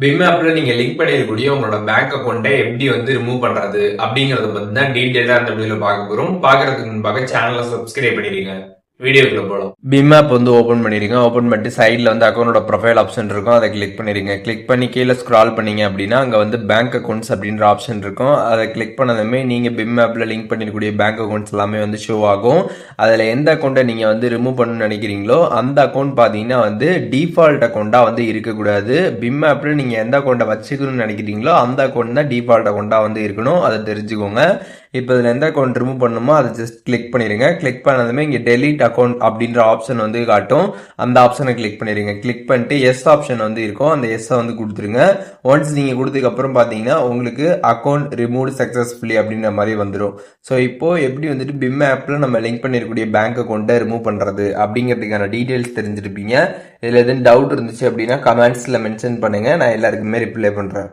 Pym ஆப்ல நீங்க link பண்ணிருக்கக்கூடிய உங்களோட பேங்க் அக்கௌண்ட்டை எப்படி வந்து ரிமூவ் பண்றது அப்படிங்கறத பத்தி தான் டீடைலா அந்த வீடியோல பார்க்க போறோம். பார்க்கறதுக்கு முன்பாக சேனலை சப்ஸ்கிரைப் பண்ணிடுங்க. வீடியோக்குள்ள போலாம். பிம் ஆப் வந்து ஓபன் பண்ணிருங்க. ஓபன் பண்ணிட்டு சைட்ல வந்து அக்கௌண்டோட ப்ரொஃபைல் ஆப்ஷன் இருக்கும். அதை கிளிக் பண்ணிருங்க. கிளிக் பண்ணி கீழே ஸ்க்ரால் பண்ணீங்க அப்படின்னா அங்க வந்து பேங்க் அக்கௌண்ட்ஸ் அப்படின்ற ஆப்ஷன் இருக்கும். அதை கிளிக் பண்ணதுமே நீங்க பிம் ஆப்ல லிங்க் பண்ணிருக்கக்கூடிய பேங்க் அக்கௌண்ட்ஸ் எல்லாமே வந்து ஷோ ஆகும். அதுல எந்த அக்கௌண்ட்டை நீங்க வந்து ரிமூவ் பண்ணணும்னு நினைக்கிறீங்களோ அந்த அக்கௌண்ட் பாத்தீங்கன்னா வந்து டிஃபால்ட் அக்கௌண்டா வந்து இருக்கக்கூடாது. பிம் ஆப்ல நீங்க எந்த அக்கௌண்ட்டை வச்சுக்கணும்னு நினைக்கிறீங்களோ அந்த அக்கௌண்ட் தான் டிஃபால்ட் அக்கௌண்டா வந்து இருக்கணும். அதை தெரிஞ்சுக்கோங்க. இப்போ இதில் எந்த அக்கௌண்ட் ரிமூவ் பண்ணணுமோ அதை ஜஸ்ட் கிளிக் பண்ணிடுங்க. கிளிக் பண்ணதுமே இங்கே டெலீட் அக்கௌண்ட் அப்படின்ற ஆப்ஷன் வந்து காட்டும். அந்த ஆப்ஷனை கிளிக் பண்ணிடுங்க. கிளிக் பண்ணிட்டு எஸ் ஆப்ஷன் வந்து இருக்கும். அந்த எஸ்ஸை வந்து கொடுத்துருங்க. ஒன்ஸ் நீங்கள் கொடுத்ததுக்கப்புறம் பார்த்தீங்கன்னா உங்களுக்கு அக்கௌண்ட் ரிமூவ் சக்ஸஸ்ஃபுல்லி அப்படின்ற மாதிரி வந்துடும். ஸோ இப்போ எப்படி வந்துட்டு பிம் ஆப்பில் நம்ம லிங்க் பண்ணிருக்கக்கூடிய பேங்க் அக்கௌண்ட்டை ரிமூவ் பண்ணுறது அப்படிங்கிறதுக்கான டீட்டெயில்ஸ் தெரிஞ்சிருப்பீங்க. இதில் எதுவும் டவுட் இருந்துச்சு அப்படின்னா கமெண்ட்ஸில் மென்ஷன் பண்ணுங்கள். நான் எல்லாருக்குமே ரிப்ளை பண்ணுறேன்.